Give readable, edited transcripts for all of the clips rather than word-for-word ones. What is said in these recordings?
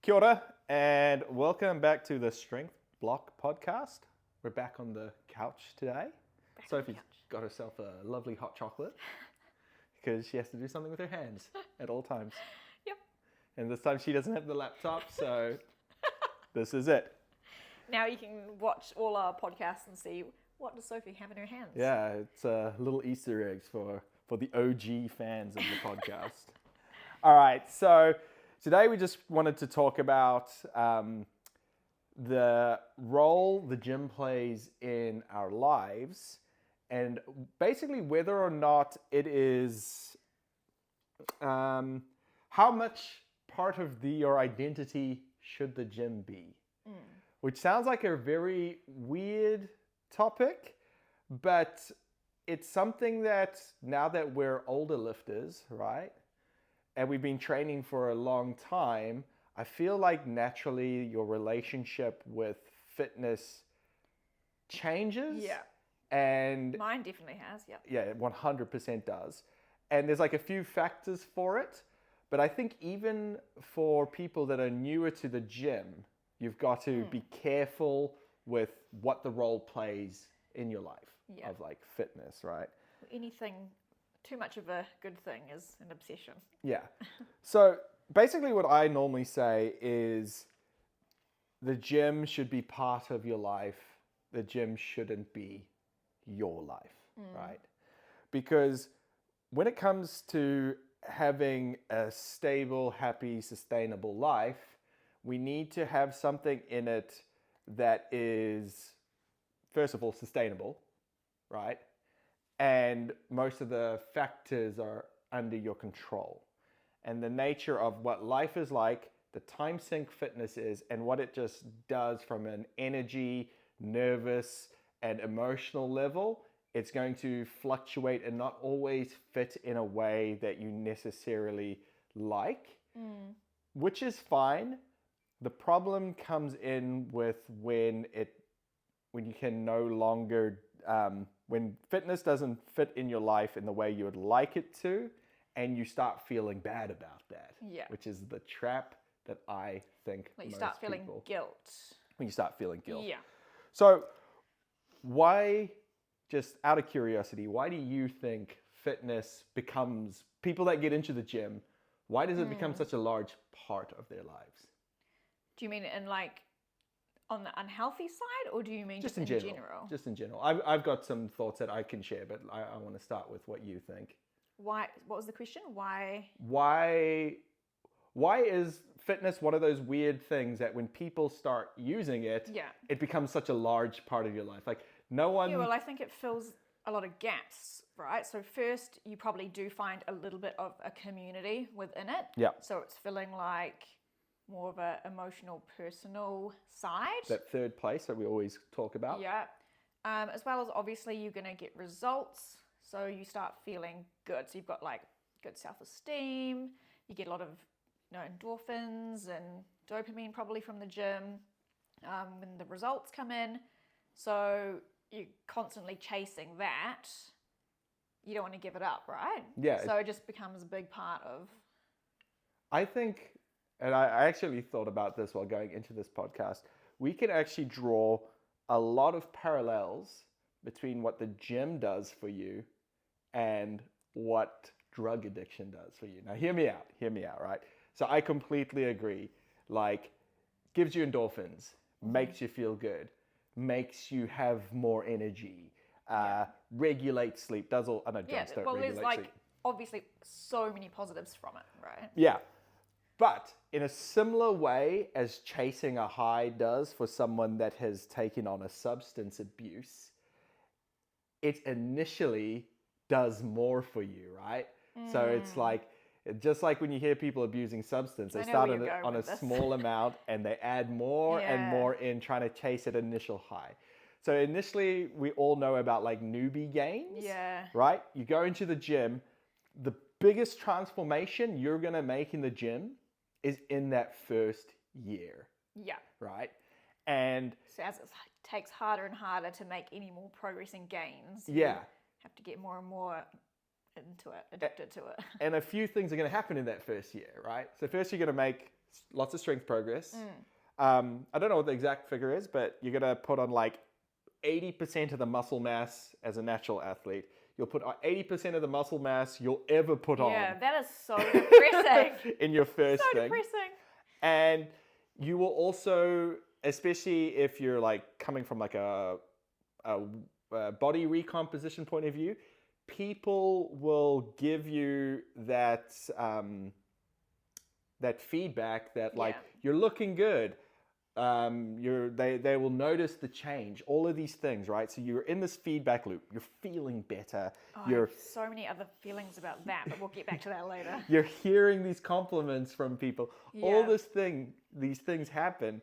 Kia ora, and welcome back to the Strength Block podcast. We're back on the couch today. Sophie's got herself a lovely hot chocolate because she has to do something with her hands at all times. Yep. And this time she doesn't have the laptop, so this is it. Now you can watch all our podcasts and see what does Sophie have in her hands. Yeah, it's little Easter eggs for the OG fans of the podcast. All right, so today we just wanted to talk about the role the gym plays in our lives and basically whether or not it is how much part of your identity should the gym be. Which sounds like a very weird topic, but it's something that now that we're older lifters, right? And we've been training for a long time, I feel like naturally your relationship with fitness changes. Yeah. And Mine definitely has, yeah. yeah, it 100% does. And there's like a few factors for it. But I think even for people that are newer to the gym, you've got to be careful with what the role plays in your life of like fitness, right? Anything too much of a good thing is an obsession. Yeah. So basically what I normally say is the gym should be part of your life. The gym shouldn't be your life, right? Because when it comes to having a stable, happy, sustainable life, we need to have something in it that is, first of all, sustainable, right? And most of the factors are under your control. And the nature of what life is like, the time sink fitness is, and what it just does from an energy, nervous, and emotional level, it's going to fluctuate and not always fit in a way that you necessarily like, which is fine. The problem comes in with when you can no longer, when fitness doesn't fit in your life in the way you would like it to, and you start feeling bad about that. Yeah. Which is the trap that I think Like you most start feeling people, guilt. when you start feeling guilt. Yeah. So why, just out of curiosity, why do you think fitness becomes, people that get into the gym, why does it become such a large part of their lives? Do you mean in like on the unhealthy side, or do you mean just in general? Just in general. I've got some thoughts that I can share, but I want to start with what you think. Why? What was the question? Why? Why is fitness one of those weird things that when people start using it, it becomes such a large part of your life? Like no one... Yeah, well, I think it fills a lot of gaps, right? So first, you probably do find a little bit of a community within it. Yeah. So it's feeling like more of a emotional, personal side. That third place that we always talk about. Yeah. As well as obviously you're going to get results. So you start feeling good. So you've got like good self-esteem. You get a lot of endorphins and dopamine probably from the gym when the results come in. So you're constantly chasing that. You don't want to give it up, right? Yeah. So it just becomes a big part of... I think, and I actually thought about this while going into this podcast, we can actually draw a lot of parallels between what the gym does for you and what drug addiction does for you. Now, hear me out, right? So I completely agree. Like, gives you endorphins, makes you feel good, makes you have more energy, regulates sleep, does all, I know drugs don't regulate there's like sleep. obviously so many positives from it, right? Yeah. But in a similar way as chasing a high does for someone that has taken on a substance abuse, it initially does more for you, right? So it's like, just like when you hear people abusing substance, they start on a small amount and they add more and more in trying to chase that initial high. So initially, we all know about like newbie gains, right? You go into the gym, the biggest transformation you're going to make in the gym is in that first year. Yeah. Right? And so as it takes harder and harder to make any more progress and gains, you have to get more and more into it, addicted to it. And a few things are going to happen in that first year, right? So first you're going to make lots of strength progress. I don't know what the exact figure is, but you're going to put on like 80% of the muscle mass as a natural athlete. You'll put on 80% of the muscle mass you'll ever put on. Yeah, that is so depressing. In your first So thing. depressing. And you will also, especially if you're like coming from like a body recomposition point of view, people will give you that that feedback that like you're looking good. They will notice the change, all of these things, right? So you're in this feedback loop. You're feeling better. I have so many other feelings about that, but we'll get back to that later. You're hearing these compliments from people. All these things happen.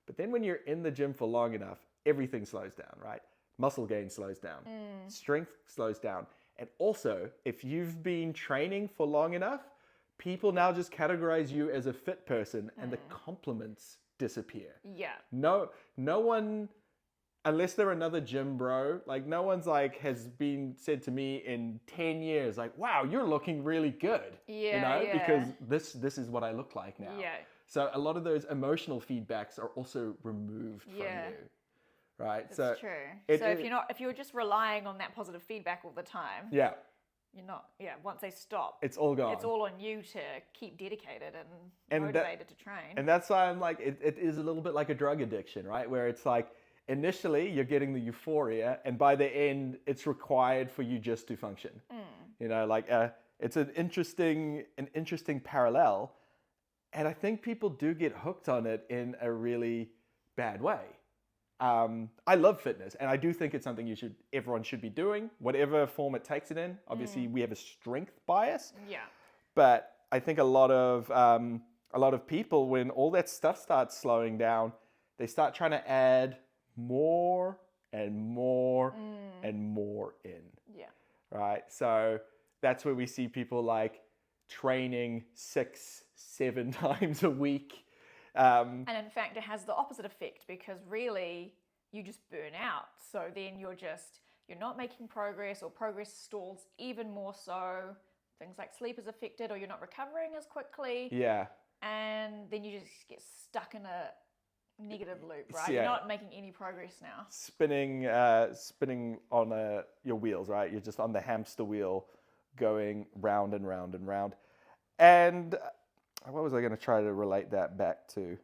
But then when you're in the gym for long enough, everything slows down, right? Muscle gain slows down. Strength slows down. And also, if you've been training for long enough, people now just categorize you as a fit person and the compliments disappear. Yeah. No one, unless they're another gym bro, like no one's like has been said to me in 10 years, like, wow, you're looking really good. Because this is what I look like now. Yeah. So a lot of those emotional feedbacks are also removed from you. Right. That's true. If you're just relying on that positive feedback all the time. Yeah. You're not, once they stop, it's all gone. It's all on you to keep dedicated and motivated to train. And that's why I'm like, it is a little bit like a drug addiction, right? Where it's like, initially you're getting the euphoria, and by the end, it's required for you just to function. It's an interesting parallel. And I think people do get hooked on it in a really bad way. I love fitness, and I do think it's something everyone should be doing, whatever form it takes it in. Obviously, we have a strength bias. Yeah. But I think a lot of people, when all that stuff starts slowing down, they start trying to add more and more and more in. Yeah. Right. So that's where we see people like training 6-7 times a week. And in fact, it has the opposite effect, because really you just burn out. So then you're not making progress, or progress stalls even more so. Things like sleep is affected, or you're not recovering as quickly. Yeah. And then you just get stuck in a negative loop, right? Yeah. You're not making any progress now. Spinning on your wheels, right? You're just on the hamster wheel going round and round and round. And what was I going to try to relate that back to?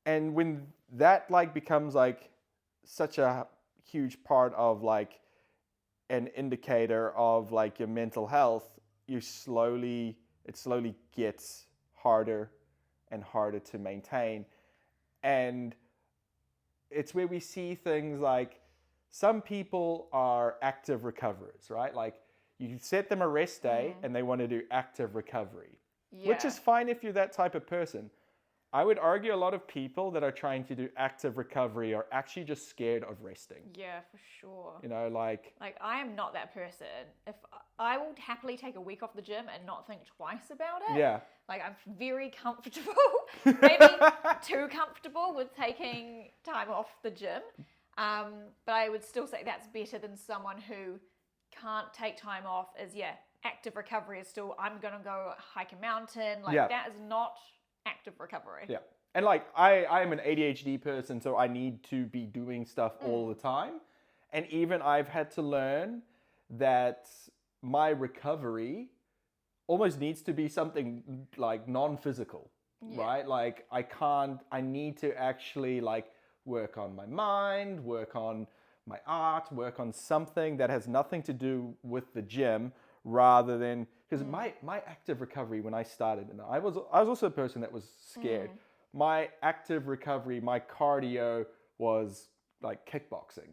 And when that like becomes like such a huge part of like an indicator of like your mental health, it slowly gets harder and harder to maintain. And it's where we see things like some people are active recoverers, right? Like, you set them a rest day and they want to do active recovery, which is fine if you're that type of person. I would argue a lot of people that are trying to do active recovery are actually just scared of resting. Yeah, for sure. Like I am not that person. If I will happily take a week off the gym and not think twice about it. Yeah. Like, I'm very comfortable, maybe too comfortable with taking time off the gym. But I would still say that's better than someone who can't take time off. Active recovery is still, I'm going to go hike a mountain. That is not active recovery. Yeah. And like, I'm an ADHD person, so I need to be doing stuff all the time. And even I've had to learn that my recovery almost needs to be something like non-physical, right? Like, I need to actually like work on my mind, work on my art, work on something that has nothing to do with the gym, rather than, because my active recovery when I started, and I was also a person that was scared. My active recovery, my cardio was like kickboxing,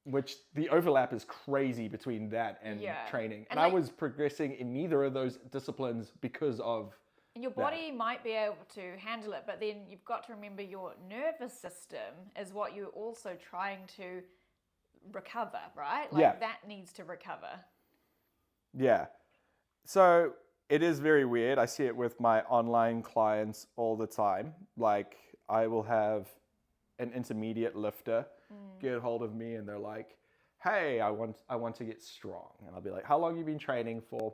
which the overlap is crazy between that and training. And I was progressing in neither of those disciplines because of and your body might be able to handle it, but then you've got to remember your nervous system is what you're also trying to recover, right? Like, that needs to recover. Yeah. So it is very weird. I see it with my online clients all the time. Like, I will have an intermediate lifter get hold of me and they're like, hey, I want to get strong. And I'll be like, how long have you been training for?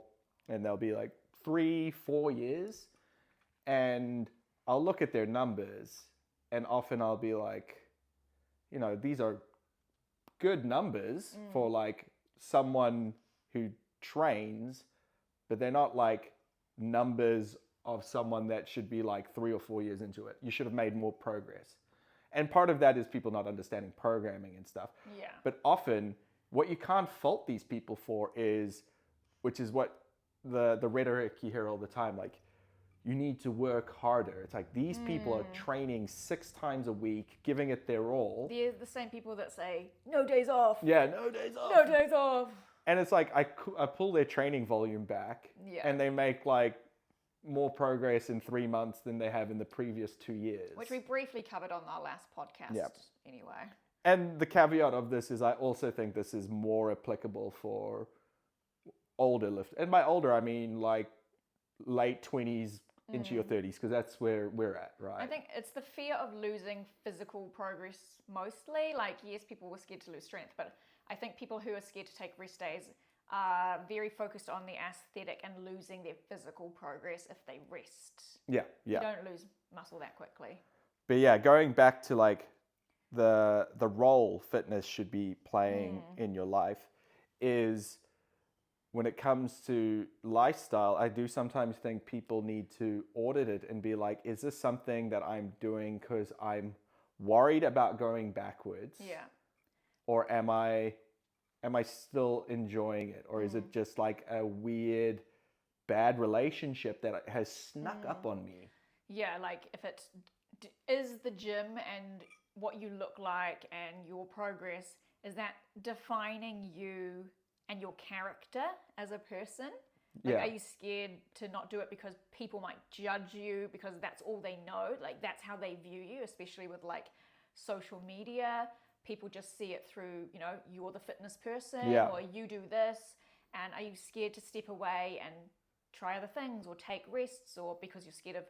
and they'll be like 3-4 years, and I'll look at their numbers, and often I'll be like, you know, these are good numbers for like someone who trains, but they're not like numbers of someone that should be like 3 or 4 years into it. You should have made more progress. And part of that is people not understanding programming and stuff. Yeah. But often what you can't fault these people for is, which is what the rhetoric you hear all the time, like, you need to work harder. It's like these people are training 6 times a week, giving it their all. They're the same people that say, no days off. Yeah, no days off. No days off. And it's like I pull their training volume back, and they make like more progress in 3 months than they have in the previous 2 years. Which we briefly covered on our last podcast anyway. And the caveat of this is I also think this is more applicable for older lifters. And by older, I mean like late 20s into your 30s, because that's where we're at, right? I think it's the fear of losing physical progress mostly. Like, yes, people were scared to lose strength, but I think people who are scared to take rest days are very focused on the aesthetic and losing their physical progress if they rest. Yeah. You don't lose muscle that quickly. But yeah, going back to like the role fitness should be playing in your life is, when it comes to lifestyle, I do sometimes think people need to audit it and be like, is this something that I'm doing because I'm worried about going backwards? Yeah. Or am I still enjoying it? Or is it just like a weird, bad relationship that has snuck up on me? Yeah, like if it is the gym and what you look like and your progress, is that defining you and your character as a person? Like, are you scared to not do it because people might judge you because that's all they know? Like, that's how they view you, especially with like social media. People just see it through, you know, you're the fitness person or you do this. And are you scared to step away and try other things or take rests, or because you're scared of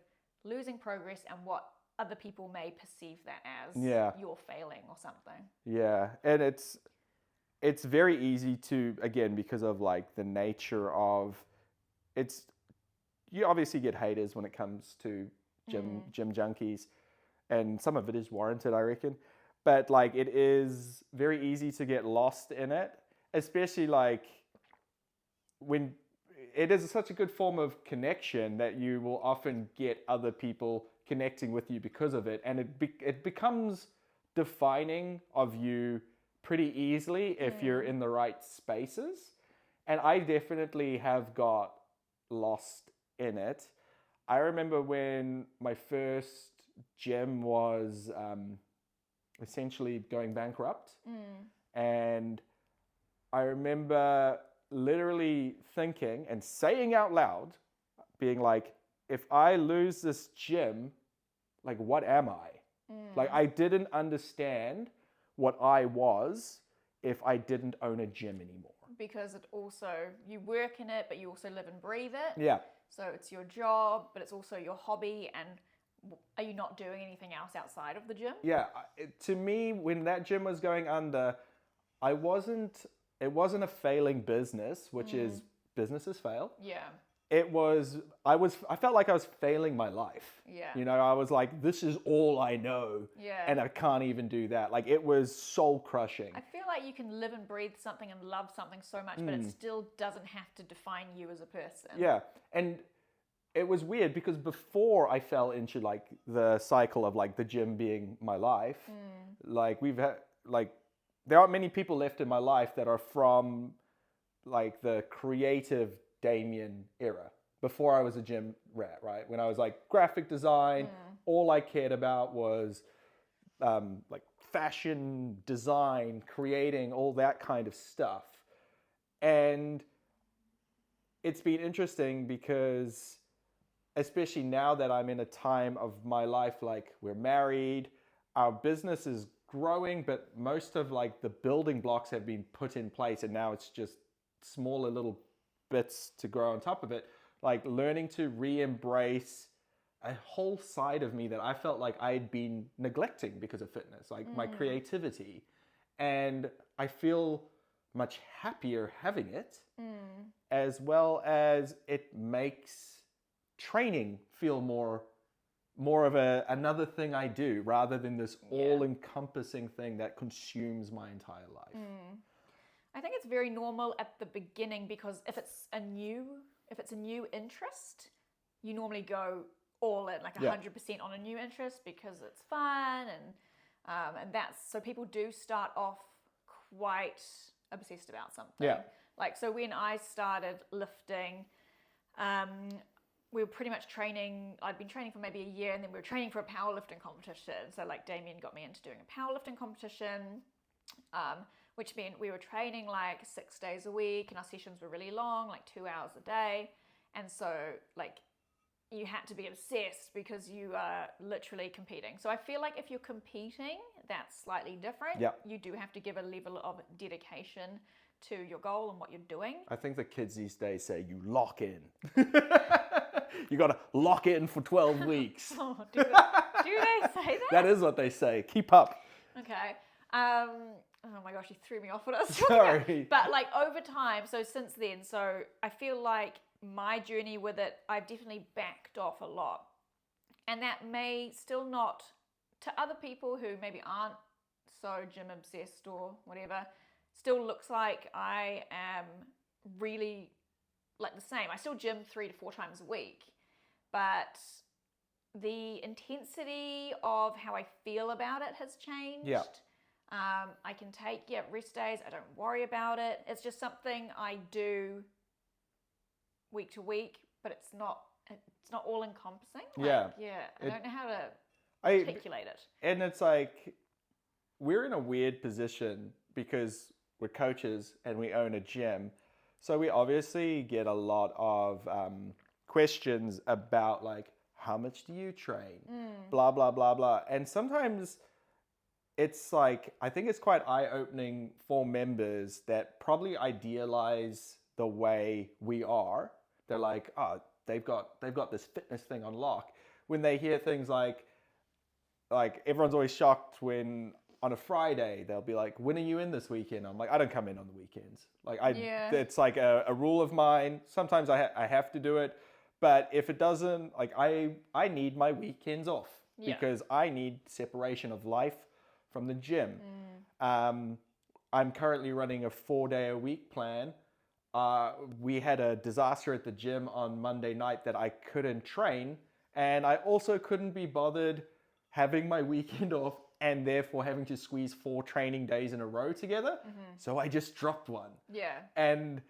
losing progress and what other people may perceive that as you're failing or something? Yeah. And it's very easy to, again, because of like the nature of you obviously get haters when it comes to gym junkies, and some of it is warranted, I reckon. But like, it is very easy to get lost in it, especially like when it is such a good form of connection that you will often get other people connecting with you because of it. And it becomes defining of you pretty easily if you're in the right spaces. And I definitely have got lost in it. I remember when my first gym was essentially going bankrupt. And I remember literally thinking and saying out loud, being like, if I lose this gym, like, what am I? Like, I didn't understand what I was if I didn't own a gym anymore. Because it also, you work in it, but you also live and breathe it. Yeah. So it's your job, but it's also your hobby. And are you not doing anything else outside of the gym? Yeah. To me, when that gym was going under, it wasn't a failing business, which is businesses fail. Yeah. I felt like I was failing my life. Yeah. You know, I was like, this is all I know. Yeah. And I can't even do that. Like, it was soul crushing. I feel like you can live and breathe something and love something so much, but it still doesn't have to define you as a person. Yeah. And it was weird because before I fell into like the cycle of like the gym being my life, like there aren't many people left in my life that are from like the creative Damien era, before I was a gym rat, right? When I was like graphic design, all I cared about was like fashion design, creating all that kind of stuff. And it's been interesting because, especially now that I'm in a time of my life, like we're married, our business is growing, but most of like the building blocks have been put in place, and now it's just smaller little bits to grow on top of it. Like learning to re-embrace a whole side of me that I felt like I'd been neglecting because of fitness, like my creativity. And I feel much happier having it, as well as it makes training feel more of another thing I do rather than this all-encompassing thing that consumes my entire life. I think it's very normal at the beginning, because if it's a new interest, you normally go all in, like 100% on a new interest, because it's fun and that's, so people do start off quite obsessed about something. Yeah. Like, so when I started lifting, we were pretty much training, I'd been training for maybe a year, and then we were training for a powerlifting competition. So like Damien got me into doing a powerlifting competition, which meant we were training like 6 days a week, and our sessions were really long, like 2 hours a day. And so like you had to be obsessed because you are literally competing. So I feel like if you're competing, that's slightly different. Yep. You do have to give a level of dedication to your goal and what you're doing. I think the kids these days say you lock in. You got to lock in for 12 weeks. Oh, do they say that? That is what they say. Keep up. Okay. Oh my gosh, you threw me off what I was talking Sorry. about. But like over time, so since then, so I feel like my journey with it, I've definitely backed off a lot. And that may still not, to other people who maybe aren't so gym obsessed or whatever, still looks like I am really like the same. I still gym 3 to 4 times a week, but the intensity of how I feel about it has changed. Yeah. I can take rest days. I don't worry about it. It's just something I do week to week, but it's not all encompassing. Yeah. I don't know how to articulate it. And it's like, we're in a weird position because we're coaches and we own a gym. So we obviously get a lot of questions about like, how much do you train? Blah, blah, blah, blah. And sometimes it's like, I think it's quite eye-opening for members that probably idealize the way we are. They're like, oh, they've got this fitness thing on lock. When they hear things like everyone's always shocked when on a Friday they'll be like, when are you in this weekend? I'm like, I don't come in on the weekends. Like it's like a rule of mine. Sometimes I have to do it, but if it doesn't, like I need my weekends off because I need separation of life from the gym. I'm currently running a 4-day-a-week plan. We had a disaster at the gym on Monday night that I couldn't train, and I also couldn't be bothered having my weekend off and therefore having to squeeze 4 training days in a row together. So I just dropped one. Yeah. And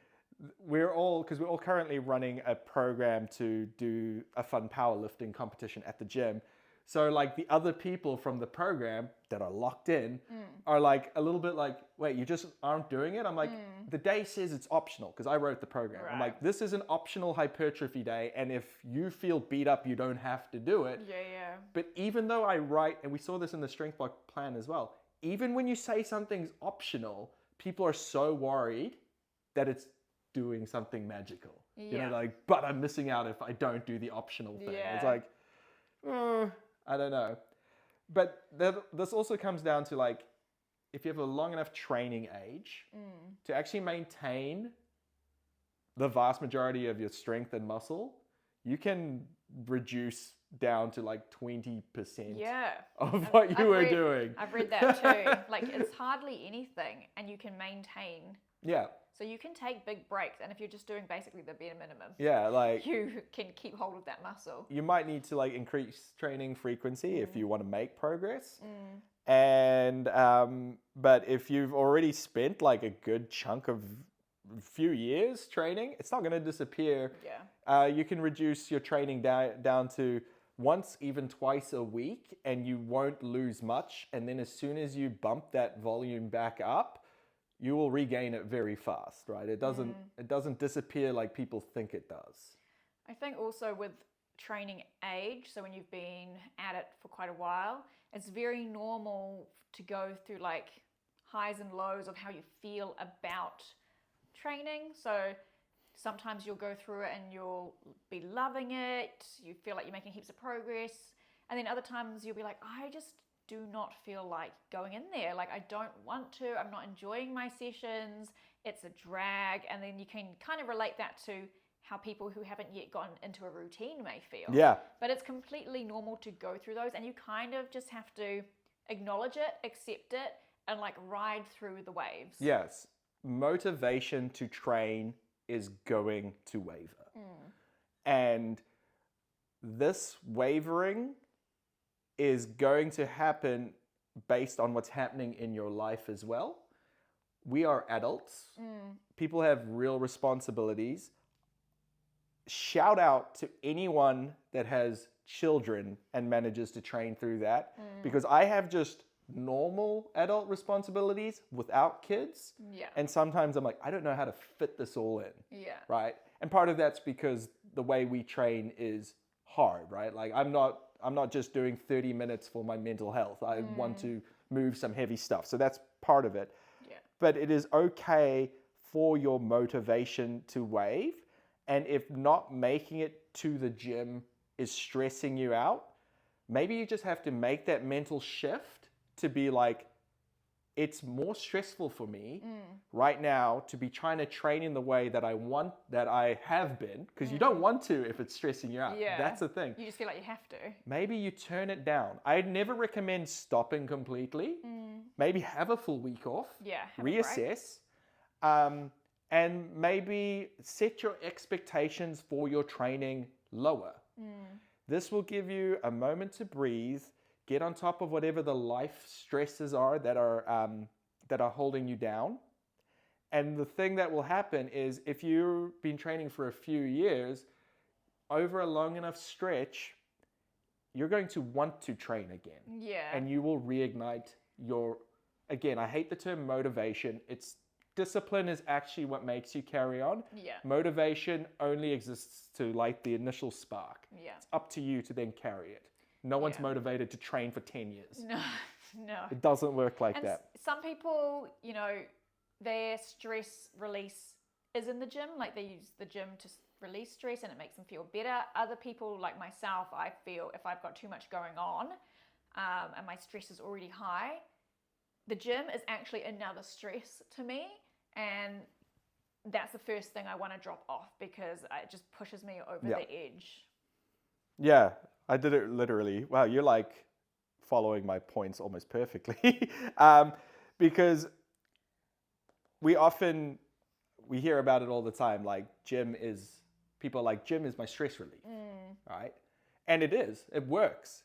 we're all currently running a program to do a fun powerlifting competition at the gym. So like the other people from the program that are locked in are like a little bit like, wait, you just aren't doing it? I'm like, the day says it's optional because I wrote the program. Right. I'm like, this is an optional hypertrophy day. And if you feel beat up, you don't have to do it. Yeah. But even though I write, and we saw this in the strength block plan as well, even when you say something's optional, people are so worried that it's doing something magical. Yeah. You know, like, but I'm missing out if I don't do the optional thing. Yeah. It's like, I don't know. But this also comes down to like, if you have a long enough training age to actually maintain the vast majority of your strength and muscle, you can reduce down to like 20% of what you were doing. I've read that too. Like it's hardly anything and you can maintain. Yeah. So you can take big breaks, and if you're just doing basically the bare minimum, like you can keep hold of that muscle. You might need to like increase training frequency if you want to make progress. And but if you've already spent like a good chunk of few years training, it's not going to disappear. You can reduce your training down to once, even twice a week, and you won't lose much. And then as soon as you bump that volume back up, you will regain it very fast, right? It doesn't disappear like people think it does. I think also with training age, so when you've been at it for quite a while, it's very normal to go through like highs and lows of how you feel about training. So sometimes you'll go through it and you'll be loving it. You feel like you're making heaps of progress. And then other times you'll be like, I just do not feel like going in there. Like, I don't want to, I'm not enjoying my sessions, it's a drag. And then you can kind of relate that to how people who haven't yet gotten into a routine may feel. Yeah. But it's completely normal to go through those, and you kind of just have to acknowledge it, accept it, and like ride through the waves. Yes. Motivation to train is going to waver. And this wavering is going to happen based on what's happening in your life as well. We are adults. People have real responsibilities. Shout out to anyone that has children and manages to train through that, because I have just normal adult responsibilities without kids. Yeah. And sometimes I'm like, I don't know how to fit this all in. Yeah. Right? And part of that's because the way we train is hard, right? Like I'm not just doing 30 minutes for my mental health. I want to move some heavy stuff. So that's part of it. Yeah. But it is okay for your motivation to wave. And if not making it to the gym is stressing you out, maybe you just have to make that mental shift to be like, it's more stressful for me right now to be trying to train in the way that I have been, because you don't want to if it's stressing you out. Yeah. That's the thing. You just feel like you have to. Maybe you turn it down. I'd never recommend stopping completely. Maybe have a full week off. Yeah. Have a break. Reassess. And maybe set your expectations for your training lower. This will give you a moment to breathe, get on top of whatever the life stresses are that are holding you down. And the thing that will happen is if you've been training for a few years, over a long enough stretch, you're going to want to train again. Yeah. And you will reignite your, again, I hate the term motivation. Discipline is actually what makes you carry on. Yeah. Motivation only exists to light the initial spark. Yeah. It's up to you to then carry it. No one's motivated to train for 10 years. No. It doesn't work like And that. Some people, their stress release is in the gym. Like they use the gym to release stress and it makes them feel better. Other people, like myself, I feel if I've got too much going on and my stress is already high, the gym is actually another stress to me. And that's the first thing I want to drop off because it just pushes me over the edge. Yeah, I did it literally. Wow, you're like following my points almost perfectly. Because we hear about it all the time. Like people are like, gym is my stress relief, right? And it is, it works.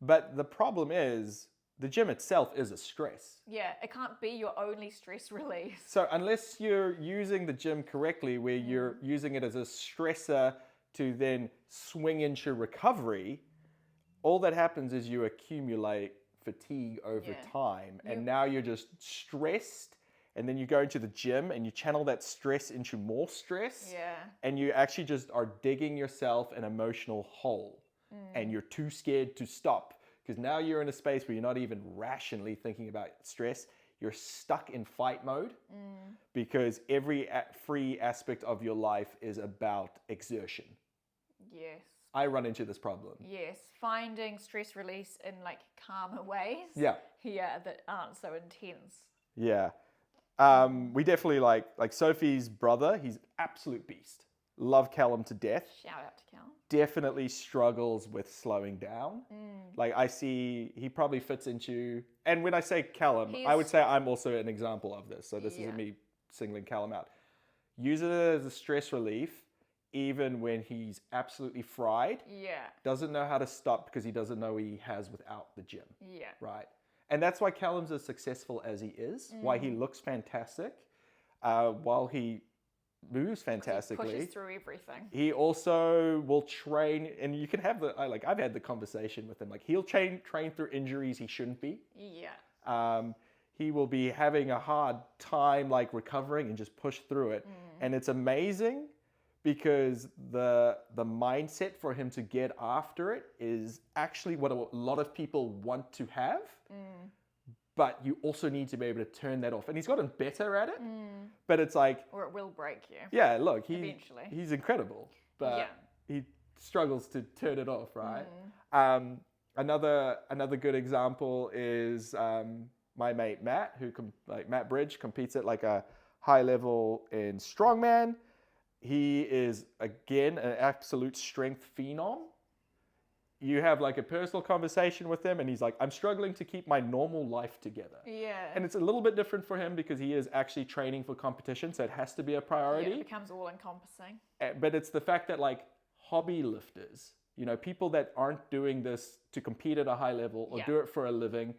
But the problem is, the gym itself is a stress. Yeah, it can't be your only stress release. So unless you're using the gym correctly, where you're using it as a stressor to then swing into recovery, all that happens is you accumulate fatigue over time. And now you're just stressed. And then you go into the gym and you channel that stress into more stress. Yeah. And you actually just are digging yourself an emotional hole. And you're too scared to stop. Because now you're in a space where you're not even rationally thinking about stress. You're stuck in fight mode because every free aspect of your life is about exertion. Yes. I run into this problem. Yes. Finding stress release in like calmer ways. Yeah. Yeah, that aren't so intense. Yeah. We definitely like Sophie's brother. He's absolute beast. Love Callum to death. Shout out to Callum. Definitely struggles with slowing down. Like I see he probably fits into, and when I say Callum, I would say I'm also an example of this. So this isn't me singling Callum out. Use it as a stress relief, even when he's absolutely fried. Yeah. Doesn't know how to stop because he doesn't know he has without the gym. Yeah. Right. And that's why Callum's as successful as he is, why he looks fantastic, while he moves fantastically. He pushes through everything. He also will train, and you can have I've had the conversation with him. Like he'll train through injuries he shouldn't be. Yeah. He will be having a hard time like recovering and just push through it. And it's amazing because the mindset for him to get after it is actually what a lot of people want to have. But you also need to be able to turn that off. And he's gotten better at it. But it's like... Or it will break you. Yeah, look, Eventually. He's incredible. But he struggles to turn it off, right? another good example is my mate Matt, Matt Bridge, competes at like a high level in strongman. He is again an absolute strength phenom. You have like a personal conversation with him and he's like, I'm struggling to keep my normal life together. Yeah. And it's a little bit different for him because he is actually training for competition, so it has to be a priority. Yeah, it becomes all encompassing. But it's the fact that like hobby lifters, people that aren't doing this to compete at a high level or do it for a living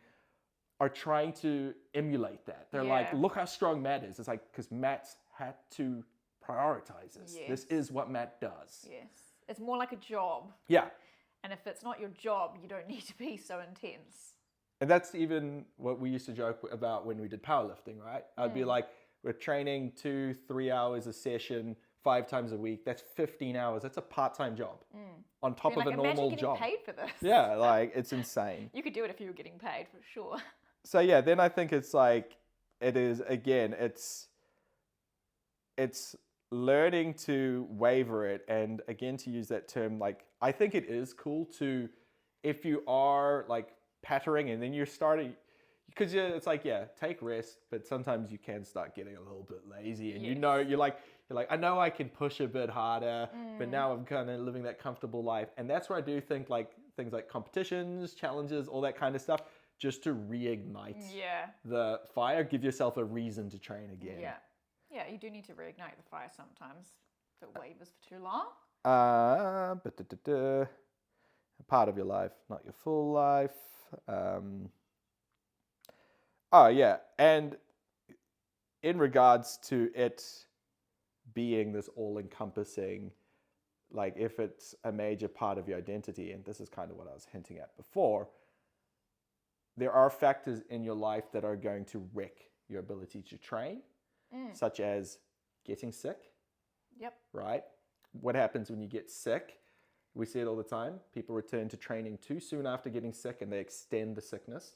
are trying to emulate that. They're like, look how strong Matt is. It's like, because Matt's had to prioritize this. Yes. This is what Matt does. Yes. It's more like a job. Yeah. And if it's not your job, you don't need to be so intense. And that's even what we used to joke about when we did powerlifting, right? I'd be like, we're training 2-3 hours a session, 5 times a week. That's 15 hours. That's a part-time job on top of a normal job. Imagine getting paid for this. Yeah, like it's insane. You could do it if you were getting paid, for sure. So yeah, then I think it's like, it is, again, it's learning to waver it. And again, to use that term, like, I think it is cool to, if you are like pattering and then you're starting, because it's like, yeah, take rest, but sometimes you can start getting a little bit lazy and you're like, I know I can push a bit harder, but now I'm kind of living that comfortable life. And that's where I do think like things like competitions, challenges, all that kind of stuff, just to reignite the fire, give yourself a reason to train again. Yeah. Yeah, you do need to reignite the fire sometimes if it wavers for too long. Part of your life, not your full life. Oh yeah, and in regards to it being this all-encompassing, like if it's a major part of your identity, and this is kind of what I was hinting at before, there are factors in your life that are going to wreck your ability to train, such as getting sick. Yep. Right? What happens when you get sick? We see it all the time. People return to training too soon after getting sick and they extend the sickness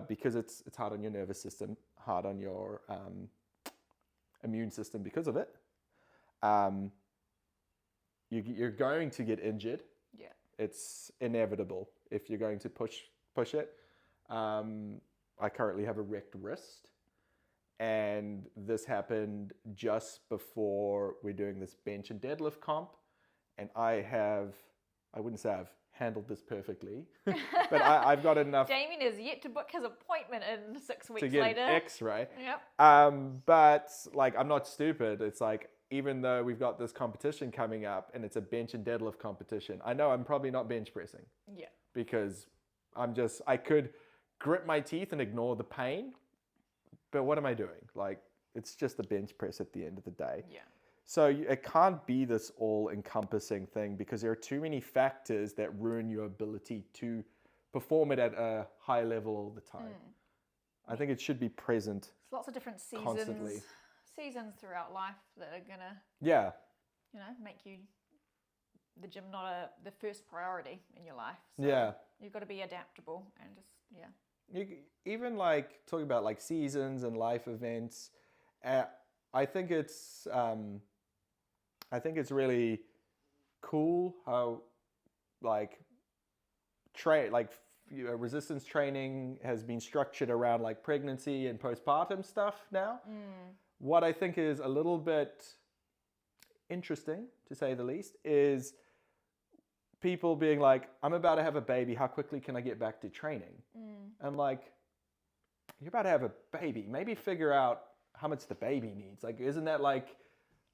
because it's hard on your nervous system, hard on your immune system because of it. You're going to get injured. Yeah. It's inevitable if you're going to push it. I currently have a wrecked wrist. And this happened just before we're doing this bench and deadlift comp. And I wouldn't say I've handled this perfectly, but I've got enough. Damien is yet to book his appointment in 6 weeks to get later. An X-ray. Yep. But like, I'm not stupid. It's like, even though we've got this competition coming up and it's a bench and deadlift competition, I know I'm probably not bench pressing. Yeah. Because I could grit my teeth and ignore the pain. But what am I doing? Like, it's just a bench press at the end of the day. Yeah. So it can't be this all-encompassing thing because there are too many factors that ruin your ability to perform it at a high level all the time. I think it should be present. There's lots of different seasons throughout life that are gonna, make the gym not the first priority in your life. So you've got to be adaptable and just Even like talking about like seasons and life events, I think it's really cool how like resistance training has been structured around like pregnancy and postpartum stuff now. What I think is a little bit interesting, to say the least, is people being like, I'm about to have a baby, how quickly can I get back to training? I'm like, you're about to have a baby. Maybe figure out how much the baby needs. Like, isn't that like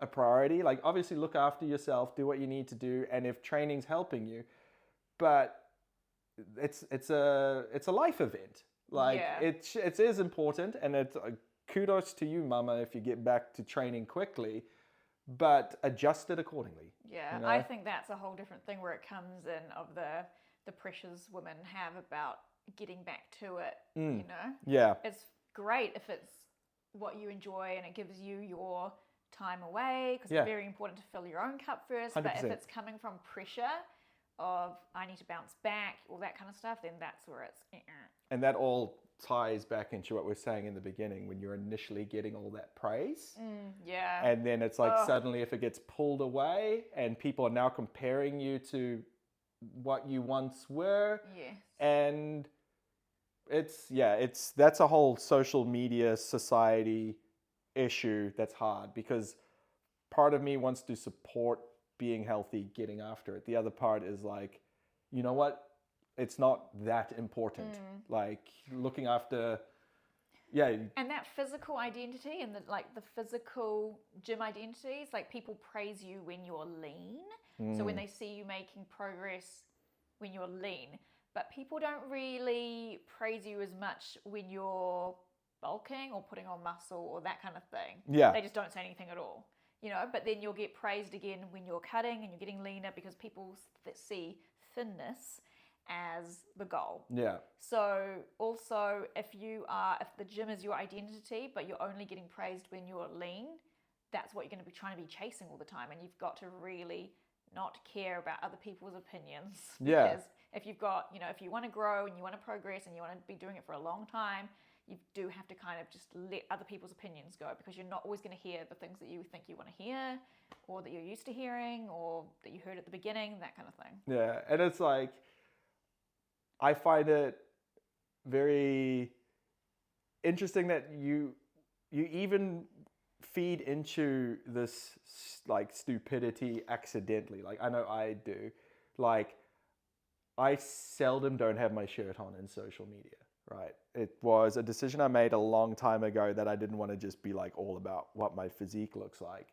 a priority? Like, obviously look after yourself, do what you need to do, and if training's helping you, but it's a life event. Like, it is important, and it's kudos to you, mama, if you get back to training quickly, but adjust it accordingly. Yeah, I think that's a whole different thing where it comes in of the pressures women have about getting back to it, Yeah. It's great if it's what you enjoy and it gives you your time away, because it's very important to fill your own cup first. 100%. But if it's coming from pressure of, I need to bounce back, all that kind of stuff, then that's where it's... And that all ties back into what we're saying in the beginning, when you're initially getting all that praise. And then it's like suddenly if it gets pulled away and people are now comparing you to what you once were. Yes. And that's a whole social media society issue that's hard, because part of me wants to support being healthy, getting after it. The other part is like, you know what? It's not that important. Like looking after, And that physical identity and the physical gym identities, like people praise you when you're lean. So when they see you making progress when you're lean, but people don't really praise you as much when you're bulking or putting on muscle or that kind of thing. Yeah. They just don't say anything at all, but then you'll get praised again when you're cutting and you're getting leaner, because people see thinness as the goal. Yeah. So also if the gym is your identity, but you're only getting praised when you're lean, that's what you're going to be trying to be chasing all the time. And you've got to really not care about other people's opinions. Yeah. Because if you've got, if you want to grow and you want to progress and you want to be doing it for a long time, you do have to kind of just let other people's opinions go, because you're not always going to hear the things that you think you want to hear, or that you're used to hearing, or that you heard at the beginning, that kind of thing. Yeah. And it's like, I find it very interesting that you even feed into this like stupidity accidentally. Like I know I do. Like I seldom don't have my shirt on in social media, right? It was a decision I made a long time ago that I didn't want to just be like all about what my physique looks like.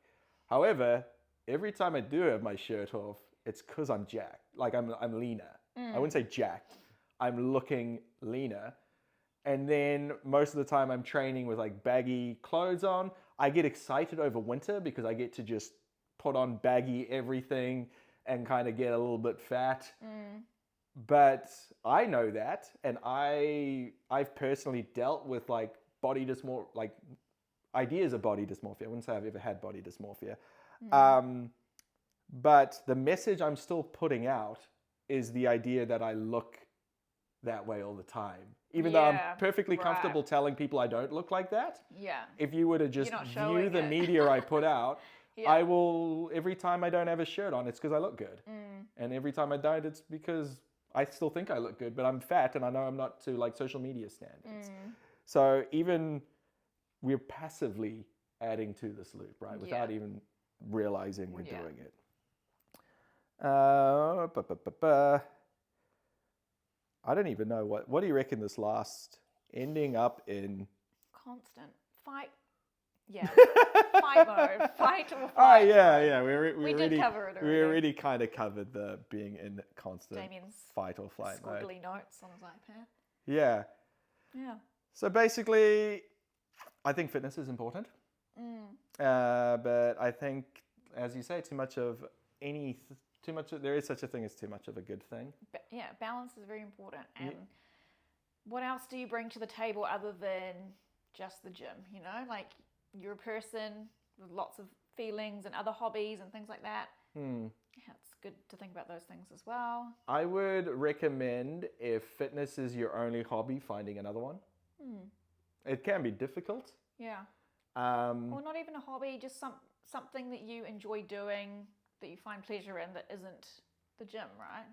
However, every time I do have my shirt off, it's because I'm jacked. Like I'm leaner. I wouldn't say jacked. I'm looking leaner. And then most of the time I'm training with like baggy clothes on. I get excited over winter because I get to just put on baggy everything and kind of get a little bit fat. But I know that, and I've personally dealt with like body dysmorphia, like ideas of body dysmorphia. I wouldn't say I've ever had body dysmorphia. But the message I'm still putting out is the idea that I look that way all the time, even though I'm perfectly comfortable telling people I don't look like that. Yeah. If you were to just view the media I put out, I will, every time I don't have a shirt on, it's because I look good. And every time I don't, it's because I still think I look good, but I'm fat and I know I'm not to like social media standards. So even we're passively adding to this loop, right? Without even realizing we're doing it. I don't even know what do you reckon this last ending up in? Constant fight. Yeah. Fight mode. Fight or flight. Oh yeah. We did cover it already. We already kind of covered the being in constant Damien's fight or flight mode. squiggly notes on his iPad. Yeah. Yeah. So basically, I think fitness is important. But I think, as you say, there is such a thing as too much of a good thing. But yeah, balance is very important. And what else do you bring to the table other than just the gym? Like you're a person with lots of feelings and other hobbies and things like that. Yeah, it's good to think about those things as well. I would recommend, if fitness is your only hobby, finding another one. It can be difficult. Yeah. Or not even a hobby, just something that you enjoy doing, that you find pleasure in, that isn't the gym, right?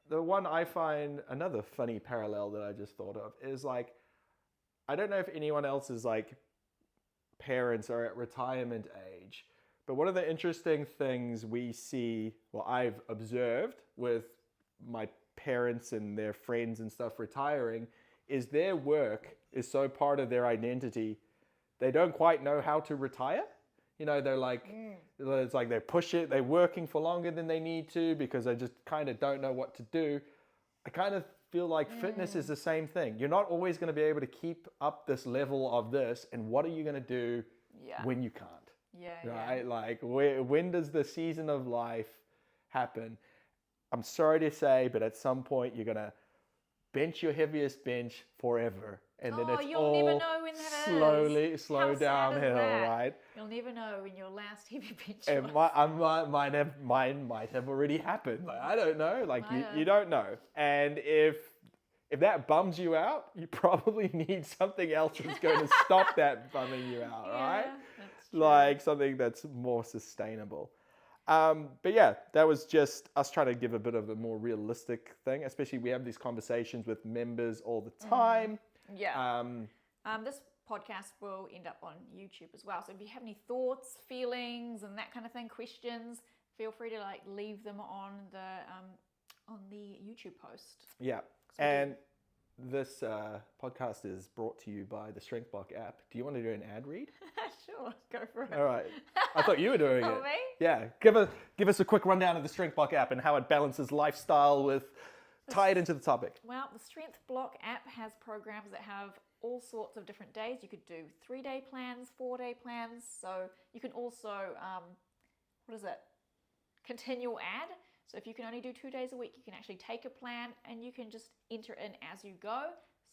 The one I find, another funny parallel that I just thought of is like, I don't know if anyone else's like parents are at retirement age, but one of the interesting things we see, well, I've observed with my parents and their friends and stuff retiring, is their work is so part of their identity, they don't quite know how to retire. They're like, it's like they push it, they're working for longer than they need to because they just kind of don't know what to do. I kind of feel like fitness is the same thing. You're not always going to be able to keep up this level of this, and what are you going to do when you can't? Right? Like, when does the season of life happen? I'm sorry to say, but at some point you're going to bench your heaviest bench forever. And then it's all never know when that slowly, is. slow downhill, right? You'll never know when your last heavy bench and mine might have already happened. Like, I don't know. Like you don't know. And if that bums you out, you probably need something else that's going to stop that bumming you out, right? That's true. Like something that's more sustainable. But yeah, that was just us trying to give a bit of a more realistic thing. Especially we have these conversations with members all the time. Yeah. This podcast will end up on YouTube as well. So if you have any thoughts, feelings, and that kind of thing, questions, feel free to like leave them on the YouTube post. Yeah, and this podcast is brought to you by the Strength Block app. Do you want to do an ad read? Sure, go for it. All right. I thought you were doing Oh, it. me? Yeah. Give us a quick rundown of the Strength Block app and how it balances lifestyle with tie it into the topic. Well, the Strength Block app has programs that have all sorts of different days. You could do 3-day plans, 4-day plans. So you can also, continual add. So if you can only do 2 days a week, you can actually take a plan and you can just enter in as you go.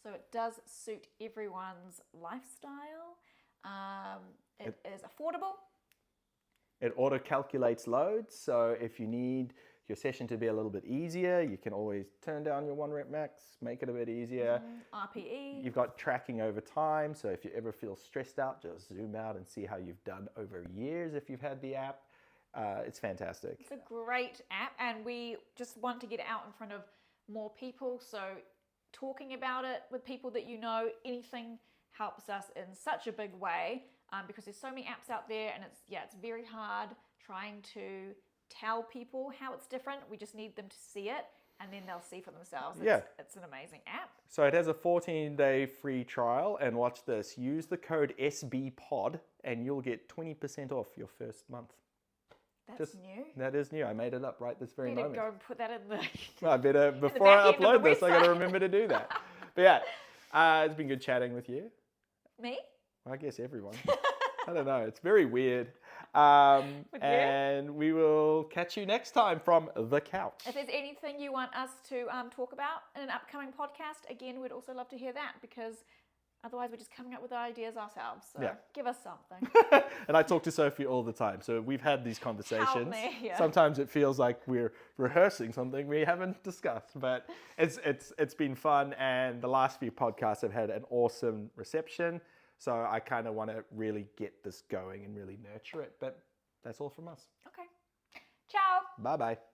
So it does suit everyone's lifestyle. It is affordable. It auto-calculates loads. So if you need your session to be a little bit easier, you can always turn down your 1 rep max, make it a bit easier. RPE. You've got tracking over time. So if you ever feel stressed out, just zoom out and see how you've done over years if you've had the app. It's fantastic. It's a great app, and we just want to get it out in front of more people. So talking about it with people that you know, anything helps us in such a big way, because there's so many apps out there, and it's very hard trying to tell people how it's different. We just need them to see it, and then they'll see for themselves. It's an amazing app. So it has a 14-day free trial, and watch this. Use the code SBPOD, and you'll get 20% off your first month. That's new. That is new. I made it up right this very moment. Go and put that in the... I better, before I upload this, I got to remember to do that. But yeah, it's been good chatting with you. Me? I guess everyone. I don't know. It's very weird. And we will catch you next time from the couch. If there's anything you want us to talk about in an upcoming podcast, again, we'd also love to hear that, because otherwise we're just coming up with ideas ourselves. So give us something. And I talk to Sophie all the time. So we've had these conversations. Help me, yeah. Sometimes it feels like we're rehearsing something we haven't discussed. But it's been fun. And the last few podcasts have had an awesome reception. So I kind of want to really get this going and really nurture it. But that's all from us. Okay. Ciao. Bye-bye.